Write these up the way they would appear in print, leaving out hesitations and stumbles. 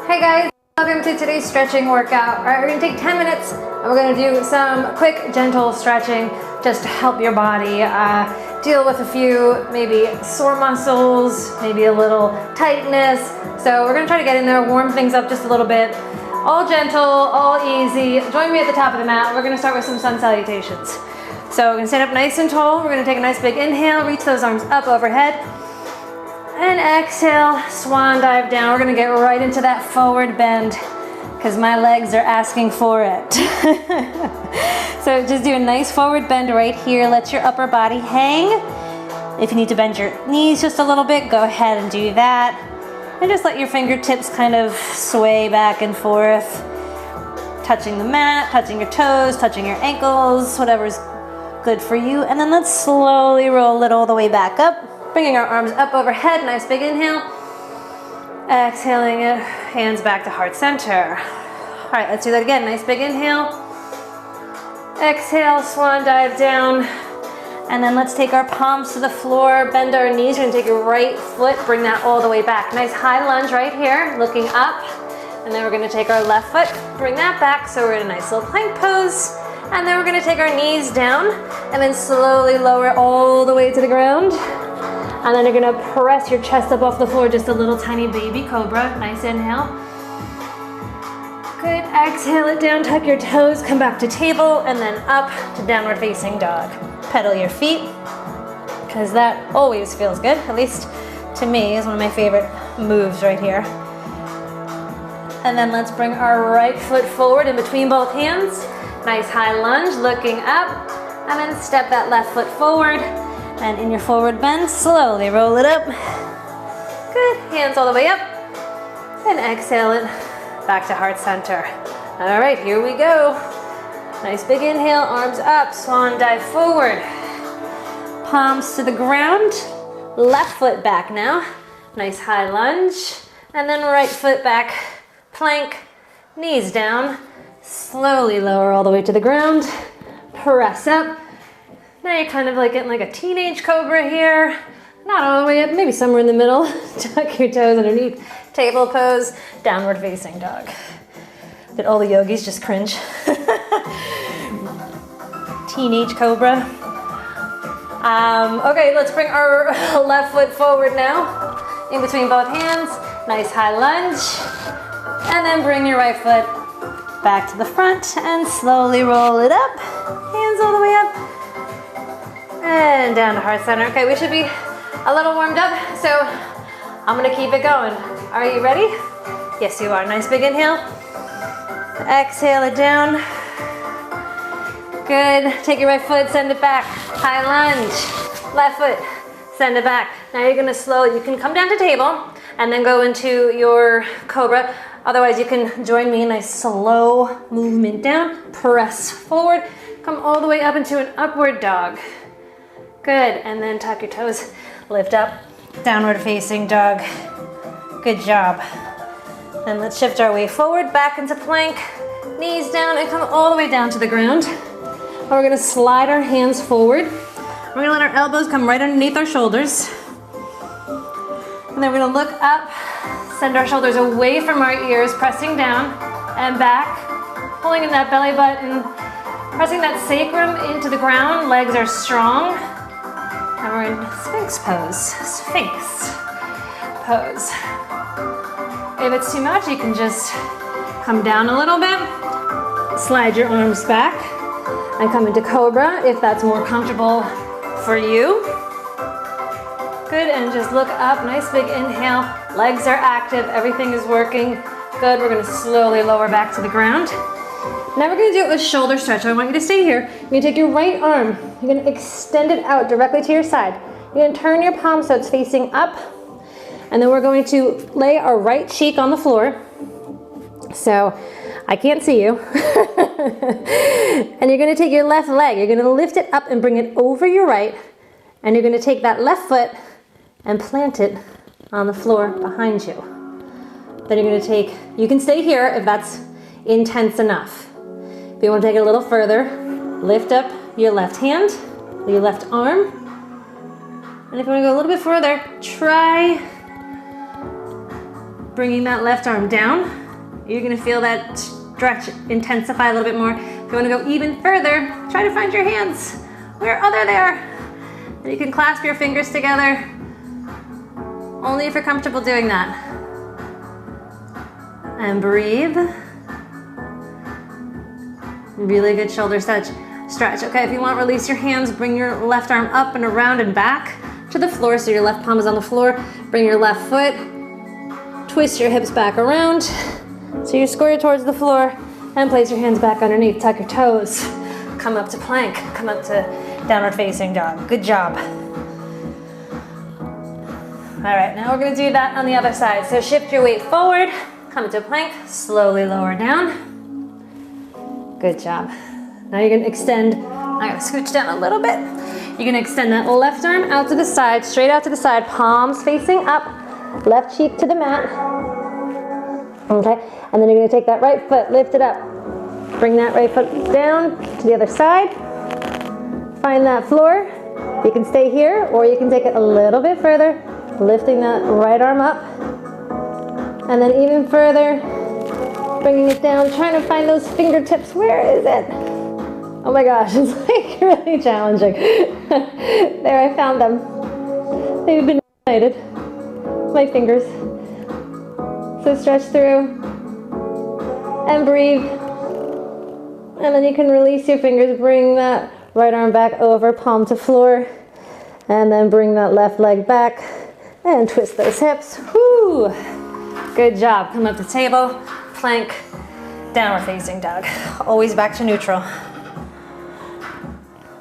Hey guys, welcome to today's stretching workout. All right, we're gonna take 10 minutes and we're gonna do some quick, gentle stretching just to help your body deal with a few maybe sore muscles, maybe a little tightness. So we're gonna try to get in there, warm things up just a little bit. All gentle, all easy. Join me at the top of the mat. We're gonna start with some sun salutations. So we're gonna stand up nice and tall. We're gonna take a nice big inhale, reach those arms up overhead. And exhale, swan dive down. We're gonna get right into that forward bend because my legs are asking for it. So just do a nice forward bend right here. Let your upper body hang. If you need to bend your knees just a little bit, go ahead and do that. And just let your fingertips kind of sway back and forth, touching the mat, touching your toes, touching your ankles, whatever's good for you. And then let's slowly roll it all the way back up. Bringing our arms up overhead, nice big inhale. Exhaling it, hands back to heart center. All right, let's do that again. Nice big inhale. Exhale, swan dive down. And then let's take our palms to the floor, bend our knees. We're gonna take your right foot, bring that all the way back. Nice high lunge right here, looking up. And then we're gonna take our left foot, bring that back. So we're in a nice little plank pose. And then we're gonna take our knees down and then slowly lower all the way to the ground. And then you're gonna press your chest up off the floor, just a little tiny baby cobra. Nice inhale. Good, exhale it down, tuck your toes, come back to table, and then up to downward facing dog. Pedal your feet, because that always feels good, at least to me, is one of my favorite moves right here. And then let's bring our right foot forward in between both hands. Nice high lunge, looking up, and then step that left foot forward. And in your forward bend, slowly roll it up. Good, hands all the way up. And exhale it back to heart center. All right, here we go. Nice big inhale, arms up, swan dive forward. Palms to the ground, left foot back now. Nice high lunge. And then right foot back, plank, knees down. Slowly lower all the way to the ground. Press up. Now you're kind of like getting like a teenage cobra here. Not all the way up, maybe somewhere in the middle. Tuck your toes underneath. Table pose, downward facing dog. Did all the yogis just cringe? Teenage cobra. Okay, let's bring our left foot forward now. In between both hands, nice high lunge. And then bring your right foot back to the front and slowly roll it up. Hands all the way up. And down to heart center. Okay, we should be a little warmed up, so I'm gonna keep it going. Are you ready? Yes, you are. Nice big inhale. Exhale it down. Good. Take your right foot, send it back. High lunge. Left foot, send it back. Now you're gonna you can come down to table and then go into your cobra. Otherwise, you can join me in a slow movement down. Press forward. Come all the way up into an upward dog. Good, and then tuck your toes, lift up, downward facing dog. Good job. Then let's shift our way forward, back into plank, knees down, and come all the way down to the ground. And we're gonna slide our hands forward. We're gonna let our elbows come right underneath our shoulders. And then we're gonna look up, send our shoulders away from our ears, pressing down and back, pulling in that belly button, pressing that sacrum into the ground, legs are strong. And we're in Sphinx pose. Sphinx pose. If it's too much, you can just come down a little bit, slide your arms back, and come into Cobra if that's more comfortable for you. Good, and just look up, nice big inhale. Legs are active, everything is working. Good, we're gonna slowly lower back to the ground. Now we're gonna do it with shoulder stretch. I want you to stay here. You're gonna take your right arm, you're gonna extend it out directly to your side. You're gonna turn your palm so it's facing up, and then we're going to lay our right cheek on the floor. So I can't see you. And you're gonna take your left leg, you're gonna lift it up and bring it over your right, and you're gonna take that left foot and plant it on the floor behind you. Then you're gonna you can stay here if that's intense enough. If you want to take it a little further, lift up your left hand, your left arm. And if you want to go a little bit further, try bringing that left arm down. You're gonna feel that stretch intensify a little bit more. If you wanna go even further, try to find your hands. Where? Oh, there they are. And you can clasp your fingers together, only if you're comfortable doing that. And breathe. Really good shoulder stretch. Okay, if you want, release your hands, bring your left arm up and around and back to the floor, so your left palm is on the floor. Bring your left foot, twist your hips back around, so you're square towards the floor, and place your hands back underneath, tuck your toes. Come up to plank, come up to downward facing dog. Good job. All right, now we're gonna do that on the other side. So shift your weight forward, come to plank, slowly lower down. Good job. Now you're gonna extend, I'm gonna scooch down a little bit. You're gonna extend that left arm out to the side, straight out to the side, palms facing up, left cheek to the mat. Okay, and then you're gonna take that right foot, lift it up. Bring that right foot down to the other side. Find that floor. You can stay here, or you can take it a little bit further, lifting that right arm up. And then even further, bringing it down, trying to find those fingertips. Where is it? Oh my gosh, it's like really challenging. There, I found them. They've been united. My fingers. So stretch through and breathe. And then you can release your fingers, bring that right arm back over, palm to floor. And then bring that left leg back and twist those hips. Whoo! Good job. Come up to table. Plank, downward facing dog. Always back to neutral.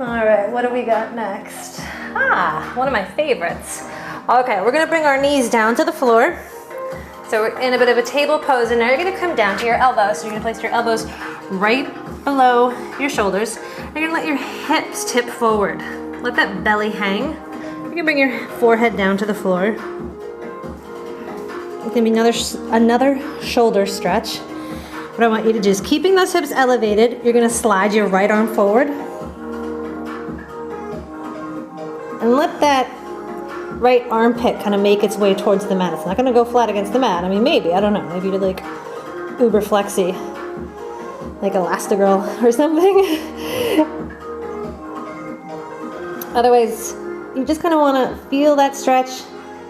All right, what do we got next? One of my favorites. Okay, we're gonna bring our knees down to the floor. So we're in a bit of a table pose, and now you're gonna come down to your elbows. So you're gonna place your elbows right below your shoulders. You're gonna let your hips tip forward. Let that belly hang. You're gonna bring your forehead down to the floor. It's gonna be another shoulder stretch. What I want you to do is, keeping those hips elevated, you're gonna slide your right arm forward. And let that right armpit kind of make its way towards the mat. It's not gonna go flat against the mat. I mean, maybe, I don't know. Maybe you're like uber flexy, like Elastigirl or something. Otherwise, you just kind of wanna feel that stretch.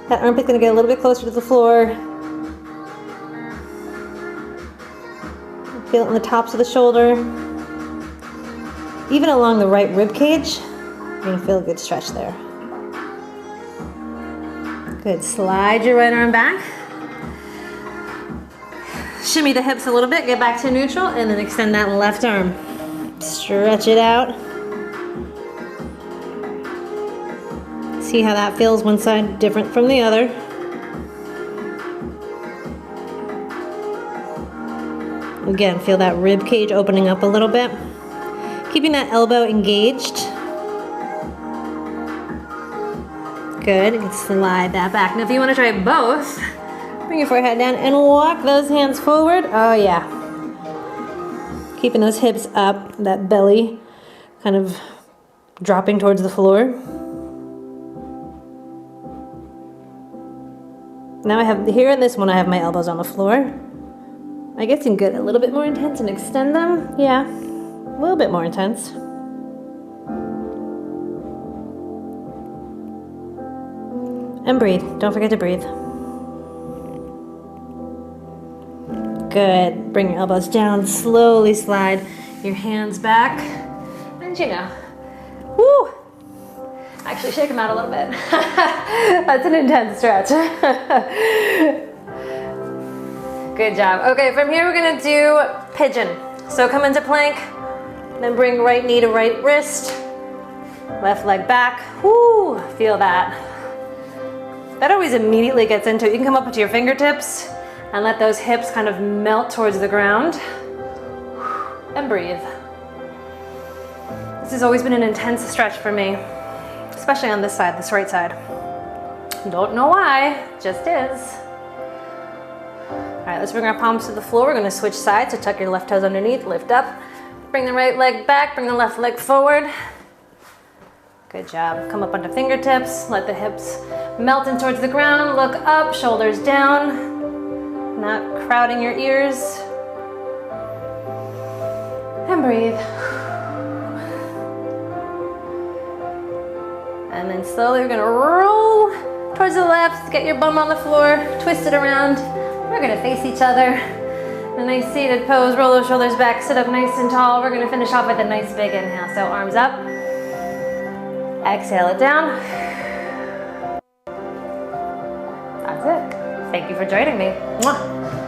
That armpit's gonna get a little bit closer to the floor. Feel it on the tops of the shoulder. Even along the right rib cage, you're gonna feel a good stretch there. Good, slide your right arm back. Shimmy the hips a little bit, get back to neutral, and then extend that left arm. Stretch it out. See how that feels, one side different from the other. Again, feel that rib cage opening up a little bit. Keeping that elbow engaged. Good, you can slide that back. Now if you want to try both, bring your forehead down and walk those hands forward. Oh yeah. Keeping those hips up, that belly kind of dropping towards the floor. Now I have, here in this one, I have my elbows on the floor. I guess you can get a little bit more intense and extend them. Yeah, a little bit more intense. And breathe, don't forget to breathe. Good, bring your elbows down, slowly slide your hands back. And you know, woo! Actually shake them out a little bit. That's an intense stretch. Good job. Okay, from here we're gonna do pigeon. So come into plank, then bring right knee to right wrist, left leg back. Woo, feel that. That always immediately gets into it. You can come up to your fingertips and let those hips kind of melt towards the ground. And breathe. This has always been an intense stretch for me, especially on this side, this right side. Don't know why, just is. All right, let's bring our palms to the floor. We're gonna switch sides, so tuck your left toes underneath, lift up. Bring the right leg back, bring the left leg forward. Good job. Come up onto fingertips, let the hips melt in towards the ground, look up, shoulders down. not crowding your ears. And breathe. And then slowly we're gonna roll towards the left, get your bum on the floor, twist it around. We're gonna face each other. A nice seated pose, roll those shoulders back, sit up nice and tall. We're gonna finish off with a nice big inhale. So arms up, exhale it down. That's it. Thank you for joining me. Mwah.